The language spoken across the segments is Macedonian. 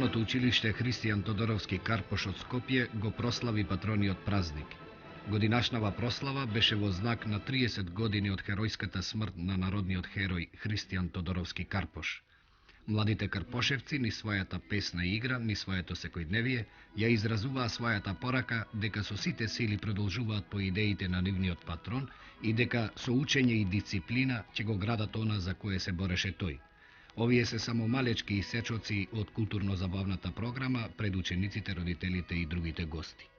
Основното училиште Христијан Тодоровски Карпош од Скопје го прослави патрониот празник. Годинашнава прослава беше во знак на 30 години од херојската смрт на народниот херој Христијан Тодоровски Карпош. Младите карпошевци ни својата песна и игра, ни своето секојдневие, ја изразуваа својата порака дека со сите сили продолжуваат по идеите на нивниот патрон и дека со учење и дисциплина ќе го градат она за кое се бореше тој. Овие се само малечки исечоци од културно-забавната програма пред учениците, родителите и другите гости.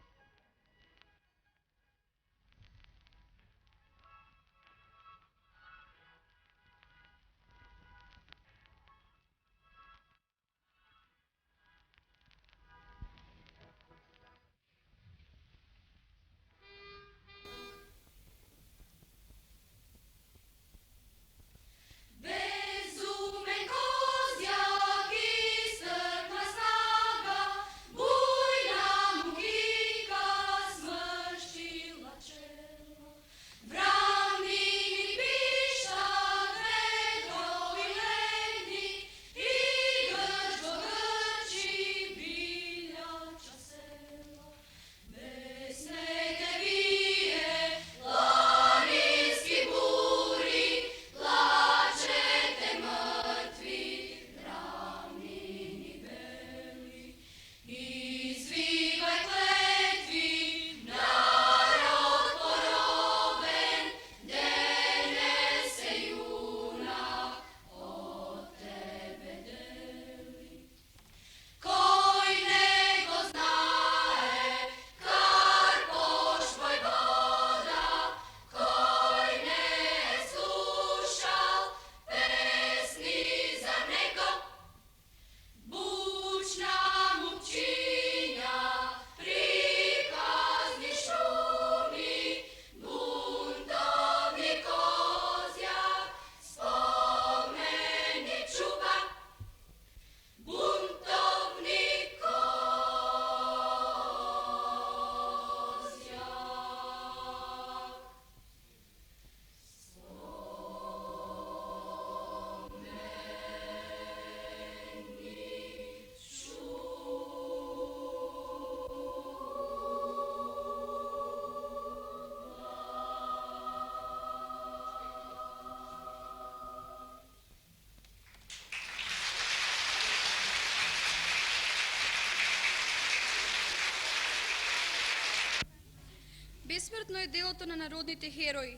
Бесмртно е делото на народните херои.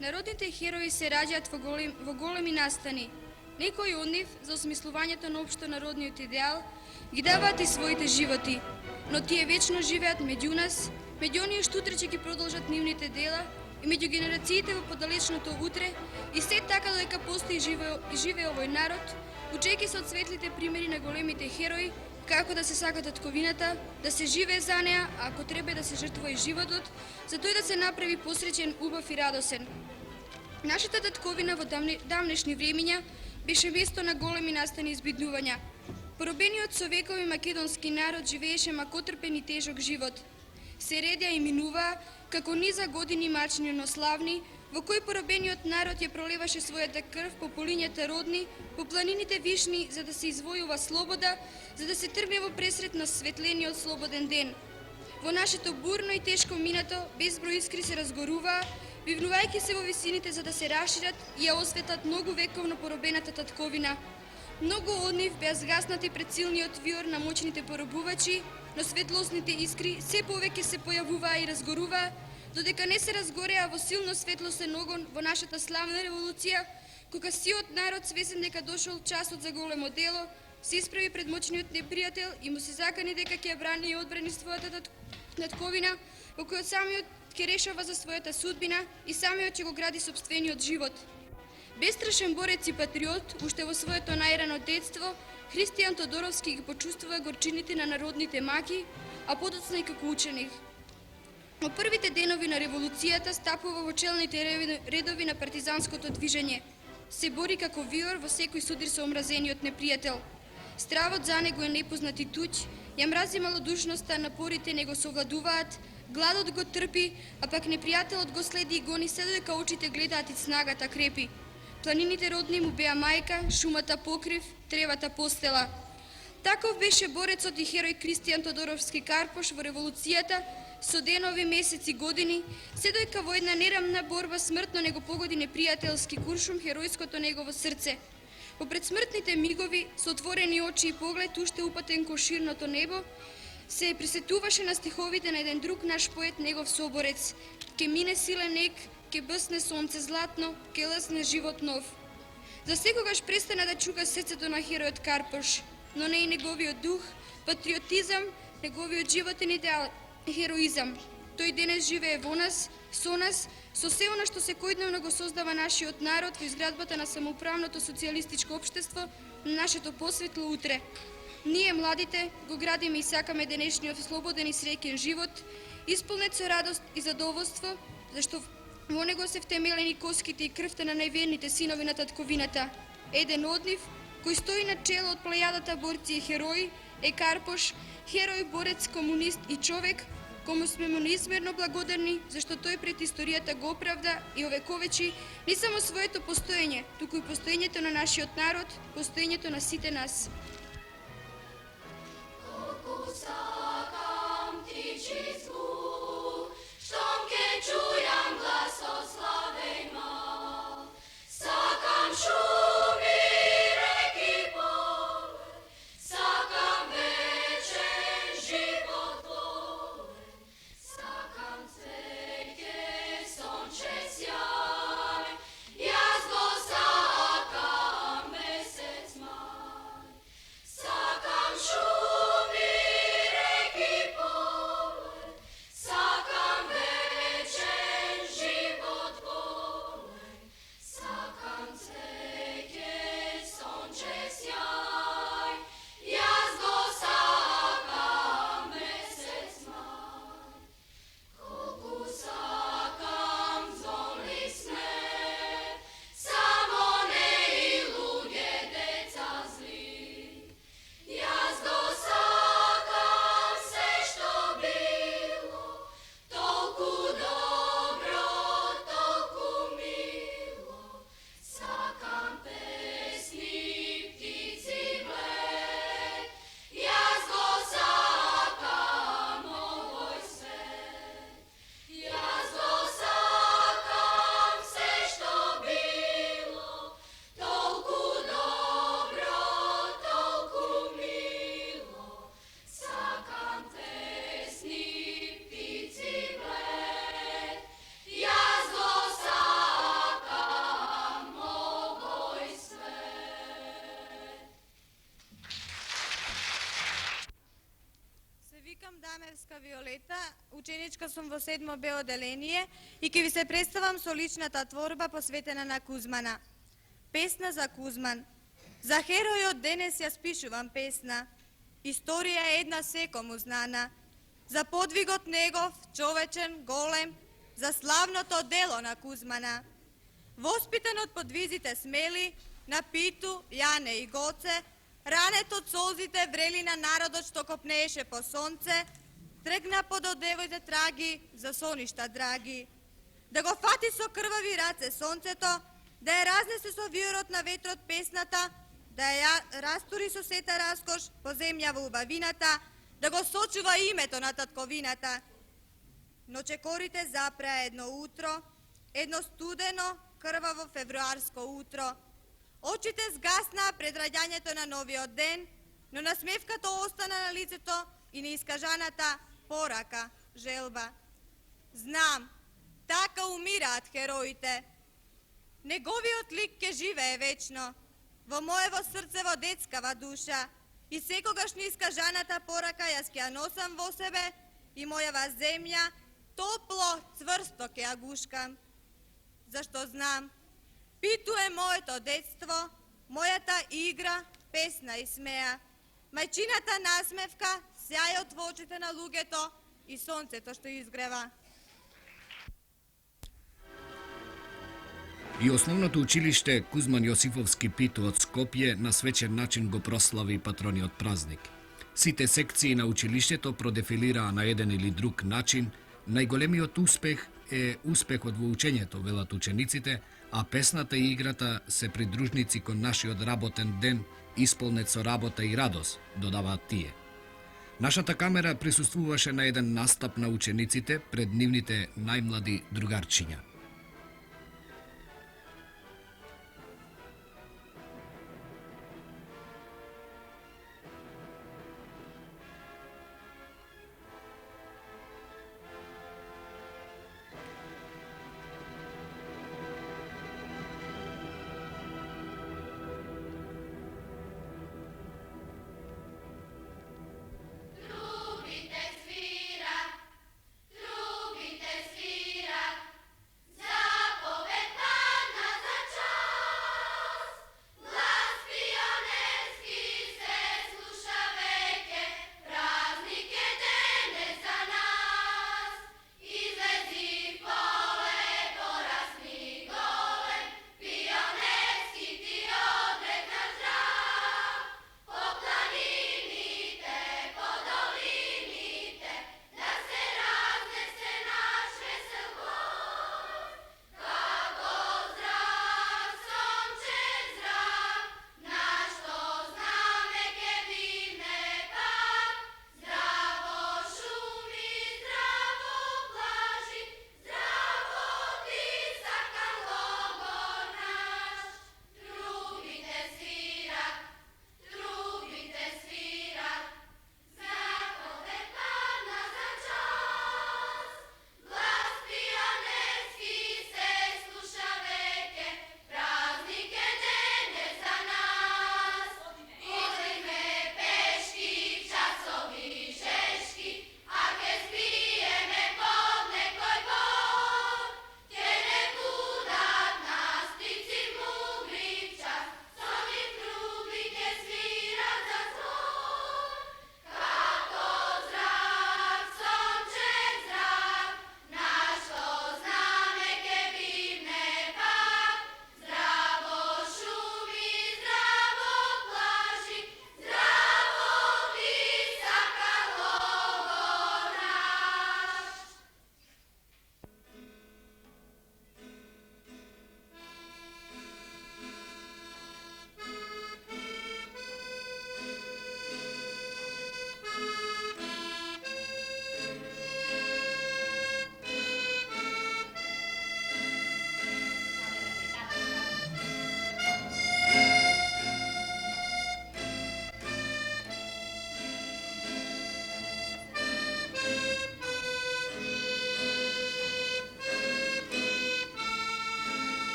Народните херои се раѓаат во големи настани. Некои од нив, за осмислувањето на општонародниот идеал, ги даваат и своите животи, но тие вечно живеат меѓу нас, меѓу оние што утре ќе ги продолжат нивните дела и меѓу генерациите во подалечното утре, и се така додека постои живее овој народ, учејќи се од светлите примери на големите херои, како да се сака татковината, да се живее за неа, а ако треба да се жртвува и животот, за тој да се направи посреќен, убав и радосен. Нашата татковина во давнешни времиња беше место на големи настани избиднувања. Поробениот со векови македонски народ живееше макотрпен и тежок живот. Се редја и минуваа, како низа години мачни, но славни, во кои поробениот народ ја пролеваше својата крв по полињата родни, по планините вишни, за да се извојува слобода, за да се тргне во пресрет на светлениот слободен ден. Во нашето бурно и тешко минато, безброј искри се разгоруваа, вивнувајќи се во висините за да се расшират и ја осветат многу вековно поробената татковина. Многу од нив беа згаснати пред силниот виор на моćните поробувачи, но светлосните искри се повеќе се појавуваа и разгоруваа, додека не се разгореа во силно светлосен огон во нашата славна револуција, кога сиот народ, свесен дека дошол часот за големо дело, се исправи пред моćниот непријател и му се закани дека ќе ја брани и одбрани својата татковина, во којот самиот ќе решава за својата судбина и самиот ќе го гради сопствениот живот. Бестрашен борец и патриот, уште во своето најрано детство, Христијан Тодоровски ги почувствува горчините на народните маки, а подоцна и како ученик. Во првите денови на револуцијата стапува во челните редови на партизанското движење. Се бори како виор во секој судир со омразениот непријател. Стравот за него е непознат и туѓ, ја мрази малодушноста, напорите не го совладуваат, гладот го трпи, а пак непријателот го следи и гони се додека очите гледаат и снагата крепи. Планините родни му беа мајка, шумата покрив, тревата постела. Таков беше борецот и херој Кристијан Тодоровски Карпош во револуцијата со денови, месеци, години, се дојка во една нерамна борба смртно него погоди непријателски куршум херојското негово срце. Во предсмртните мигови, со отворени очи и поглед уште упатен ко ширното небо, се присетуваше на стиховите на еден друг наш поет, негов соборец. Ке мине силен ек, ке бъсне сонце златно, ке лъсне живот нов. За секогаш престана да чука срцето на херојот Карпош, но не и неговиот дух, патриотизам, неговиот животен идеал, хероизам. Тој денес живее во нас, со се она што секојдневно го создава нашиот народ во изградбата на самоуправното социјалистичко општество на нашето посветло утре. Ние, младите, го градиме и сакаме денешниот слободен и среќен живот, исполнет со радост и задоволство, зашто во него се втемелени коските и крвта на најверните синови на татковината. Еден од нив, кој стои на чело од плејадата борци и херои, е Карпош, херој, борец, комунист и човек, кому сме му неизмерно благодарни, зашто тој пред историјата го оправда и овековечи не само своето постоење, туку и постоењето на нашиот народ, постоењето на сите нас. Дамевска Виолета, ученичка сум во 7 Б оделение и ќе ви се представам со личната творба посветена на Кузмана. Песна за Кузман. За херојот денес ја спишувам песна. Историја е една секому знана. За подвигот негов, човечен, голем, за славното дело на Кузмана. Воспитан од подвизите смели, на Питу, Јане и Гоце, ранет од солзите врели на народот што копнееше по сонце, тргна под одевојте траги за соништа драги. Да го фати со крвави раце сонцето, да ја разнесе со виорот на ветрот песната, да ја растури со сета раскош по земја во убавината, да го сочува името на татковината. Но чекорите запреа едно утро, едно студено, крваво февруарско утро. Очите згаснаа пред раѓањето на новиот ден, но насмевката остана на лицето и неискажаната порака, желба. Знам, така умираат хероите. Неговиот лик ке живее вечно, во моево срце, во детскава душа, и секогаш неискажаната порака јас ќе ја носам во себе и мојава земја топло, цврсто ќе ја гушкам. Зашто знам, Питу е моето детство, мојата игра, песна и смеа, мајчината насмевка, сјајот во очите на луѓето и сонцето што изгрева. И основното училиште Кузман Јосифовски Питу од Скопје на свечен начин го прослави патрониот празник. Сите секции на училиштето продефилираа на еден или друг начин. Најголемиот успех е успехот во учењето, велат учениците, а песната и играта се придружници кон нашиот работен ден исполнет со работа и радост, додаваат тие. Нашата камера присуствуваше на еден настап на учениците пред нивните најмлади другарчиња.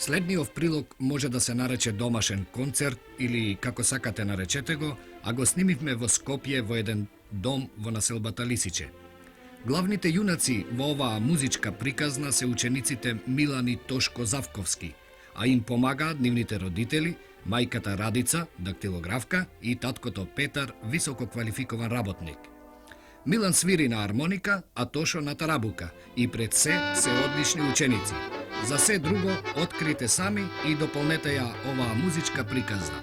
Следниот прилог може да се нарече домашен концерт или како сакате наречете го, а го снимивме во Скопје во еден дом во населбата Лисиче. Главните јунаци во оваа музичка приказна се учениците Милан и Тошко Завковски, а им помагаат нивните родители, мајката Радица, дактилографка и таткото Петар, високо квалификован работник. Милан свири на армоника, а Тошо на тарабука и пред се одлични ученици. За се друго, открите сами и дополнете ја оваа музичка приказна.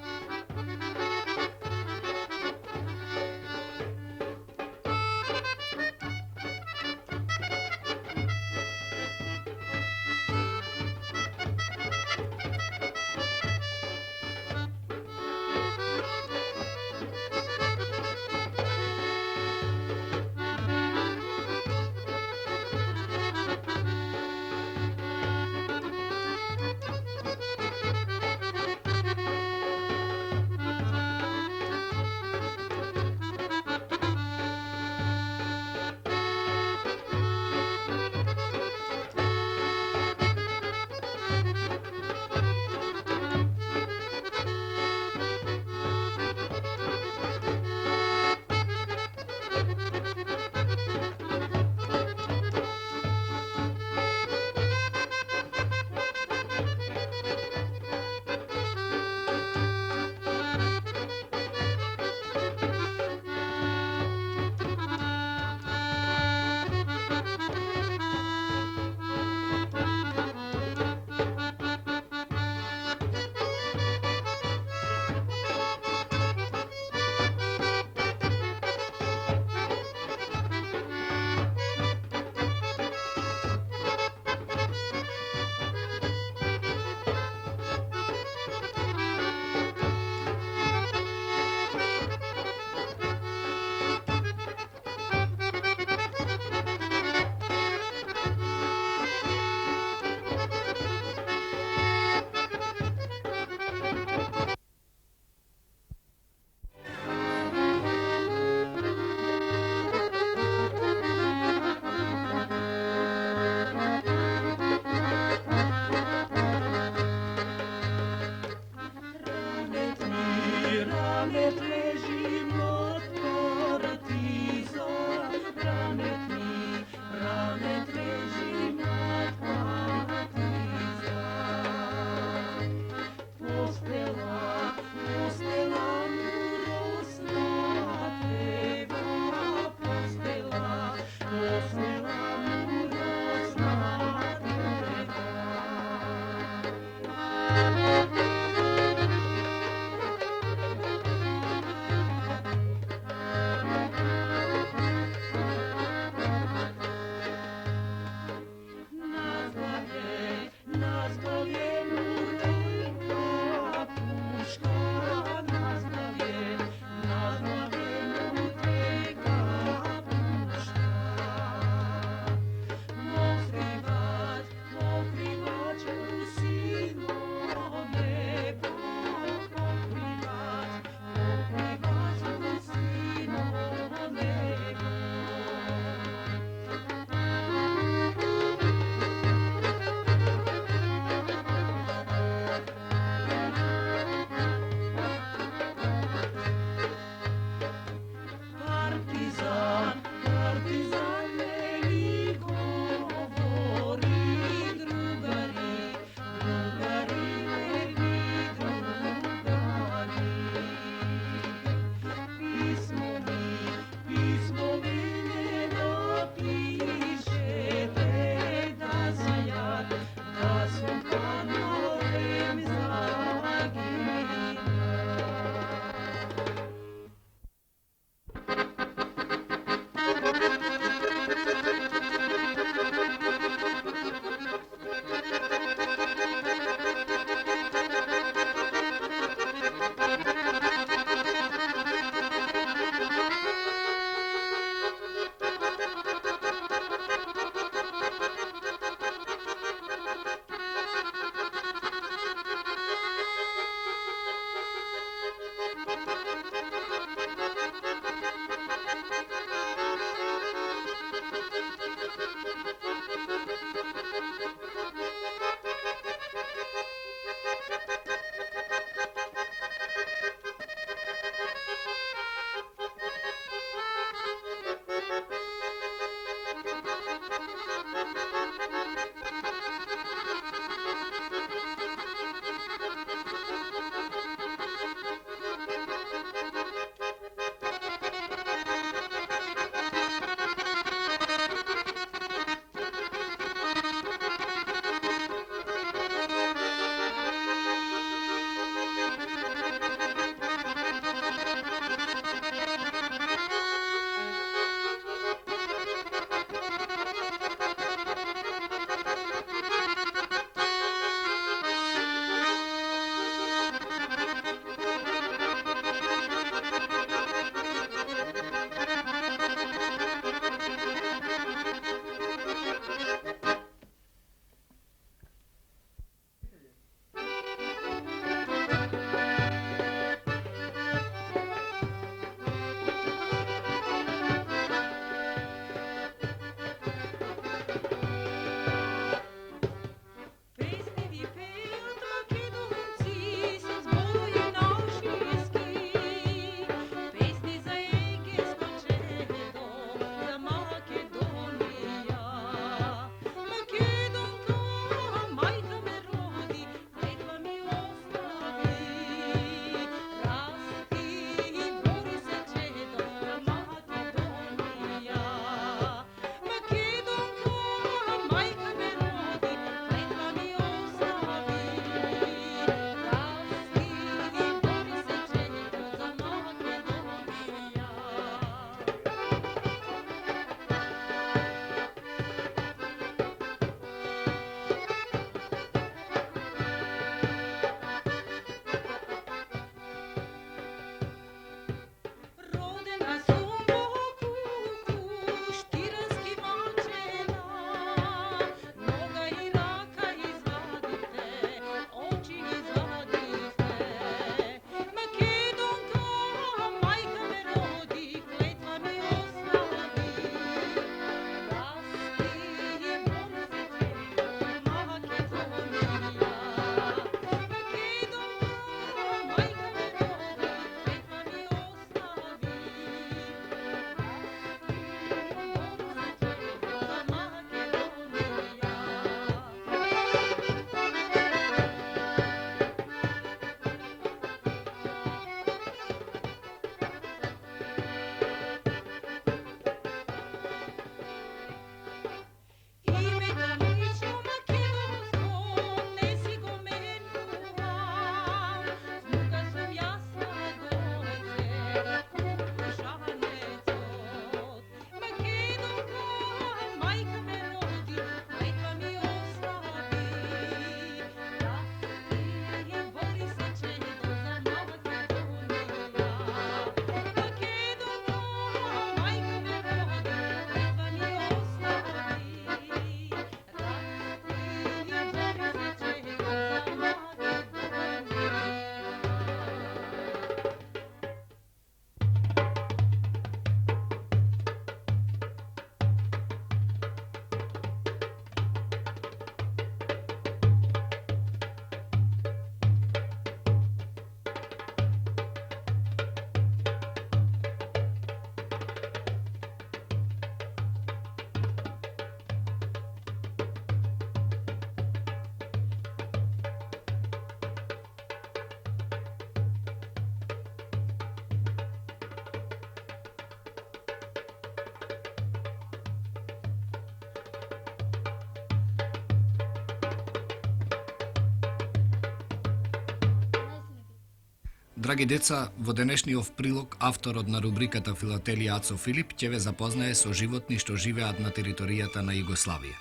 Драги деца, во денешниот прилог авторот на рубриката Филателија Ацо Филип ќе ве запознае со животни што живеат на територијата на Југославија.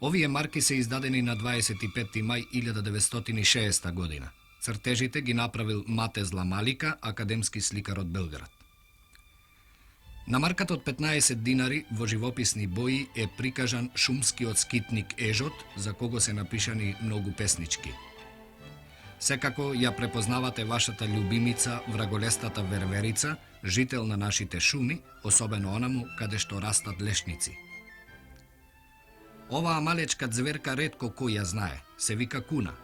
Овие марки се издадени на 25 мај 1960 година. Цртежите ги направил Мате Зламалика, академски сликар од Белград. На марката од 15 динари во живописни бои е прикажан шумскиот скитник Ежот, за кого се напишани многу песнички. Секако ја препознавате вашата љубимица, враголестата верверица, жител на нашите шуми, особено онаму каде што растат лешници. Оваа малечка зверка ретко кој ја знае, се вика куна.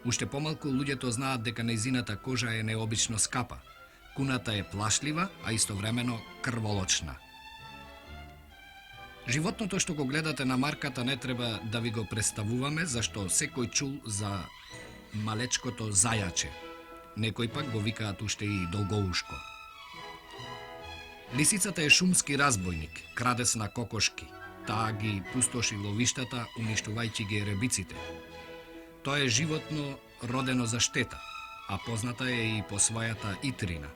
Уште помалку луѓето знаат дека нејзината кожа е необично скапа. Куната е плашлива, а истовремено крволочна. Животното што го гледате на марката не треба да ви го представуваме, зашто секој чул за малечкото зајаче. Некој пак го викаат уште и долгоушко. Лисицата е шумски разбойник, крадец на кокошки. Таа ги пустоши ловиштата, уништувајќи ги ребиците. Тоа е животно родено за штета, а позната е и по својата итрина.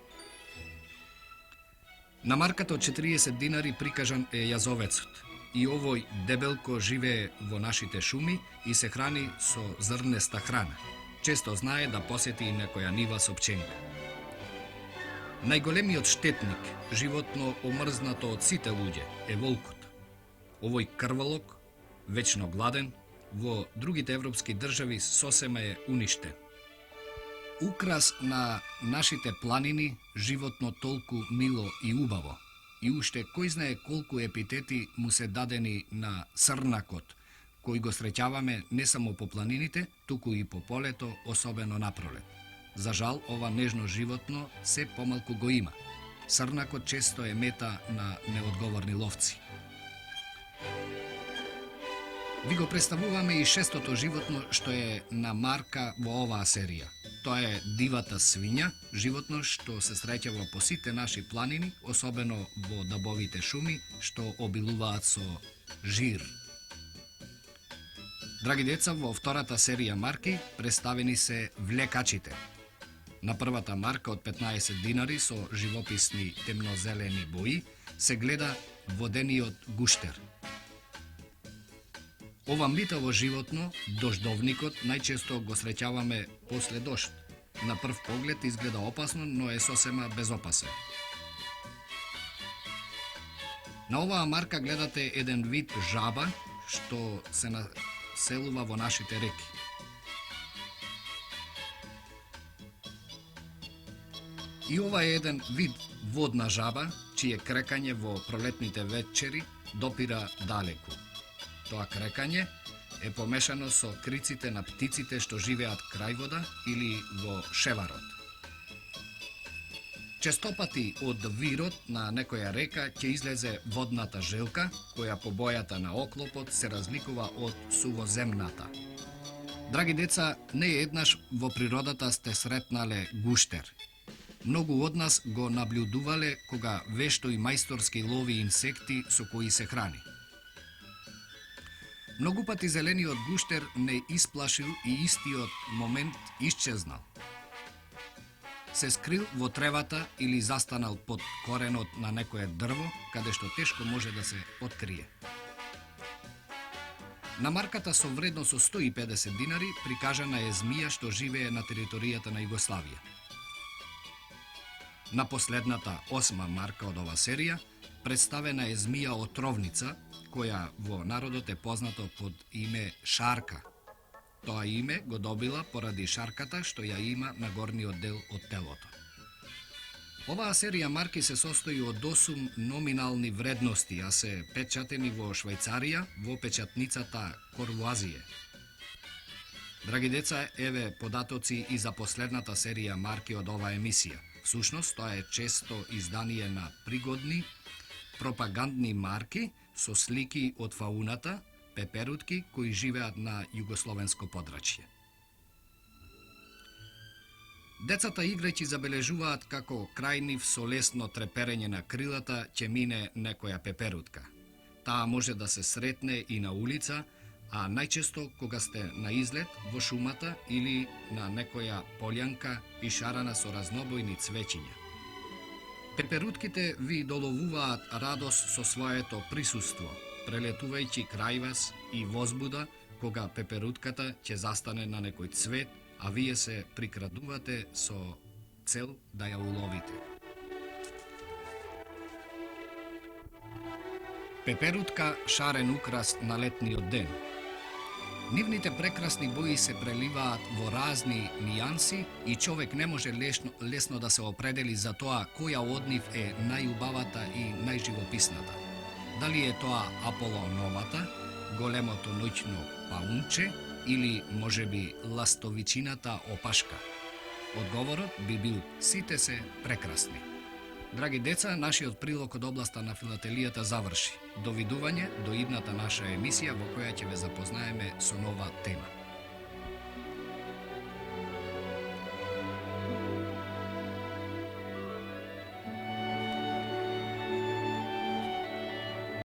На марката од 40 динари прикажан е јазовецот. И овој дебелко живее во нашите шуми и се храни со зрнеста храна. Често знае да посети и некоја нива со пченка. Најголемиот штетник, животно омрзнато од сите луѓе, е волкот. Овој крволок, вечно гладен, во другите европски држави сосема е уништен. Украс на нашите планини, животно толку мило и убаво. И уште кој знае колку епитети му се дадени на црнакот, кој го среќаваме не само по планините, туку и по полето, особено напролет. За жал, ова нежно животно се помалку го има. Црнакот често е мета на неодговорни ловци. Ви го представуваме и шестото животно што е на марка во оваа серија. Тоа е дивата свиња, животно што се среќа во по сите наши планини, особено во дабовите шуми, што обилуваат со жир. Драги деца, во втората серија марки представени се влекачите. На првата марка од 15 динари со живописни темнозелени бои се гледа водениот гуштер. Ова млитаво животно, дождовникот, најчесто го среќаваме после дожд. На прв поглед изгледа опасно, но е сосема безопасен. На оваа марка гледате еден вид жаба што се населува во нашите реки. И ова е еден вид водна жаба, чие крекање во пролетните вечери допира далеку. Тоа крекање е помешано со криците на птиците што живеат крај вода или во шеварот. Честопати од вирот на некоја река ќе излезе водната желка, која по бојата на оклопот се разликува од сувоземната. Драги деца, не еднаш во природата сте сретнале гуштер. Многу од нас го наблюдувале кога вешто и мајсторски лови инсекти со кои се храни. Многу пати зелениот гуштер не исплашил и истиот момент исчезнал. се скрил во тревата или застанал под коренот на некое дрво, каде што тешко може да се открие. На марката со вредност со 150 динари прикажана е змија што живее на територијата на Југославија. На последната 8 марка од ова серија представена е змија отровница, која во народот е познато под име Шарка. Тоа име го добила поради шарката што ја има на горниот дел од телото. Оваа серија марки се состои од 8 номинални вредности, а се печатени во Швајцарија во печатницата Корвуазие. Драги деца, еве податоци и за последната серија марки од оваа емисија. Всушност, тоа е често издание на пригодни пропагандни марки со слики од фауната, пеперутки кои живеат на југословенско подрачје. Децата играјќи забележуваат како крај нив со лесно треперење на крилата ќе мине некоја пеперутка. Таа може да се сретне и на улица, а најчесто кога сте на излет во шумата или на некоја полјанка и шарана со разнобојни цвеќиња. Пеперутките ви доловуваат радост со своето присуство, прелетувајќи крај вас и возбуда кога пеперутката ќе застане на некој цвет, а вие се прикрадувате со цел да ја уловите. Пеперутка шарен украс на летниот ден. Нивните прекрасни бои се преливаат во разни нијанси и човек не може лесно да се определи за тоа која од нив е најубавата и најживописната. Дали е тоа Аполоновата, големото ноќно паунче или можеби ластовичината опашка? Одговорот би бил сите се прекрасни. Драги деца, нашиот прилог од областа на филателијата заврши. Довидување до идната наша емисија во која ќе ве запознаеме со нова тема.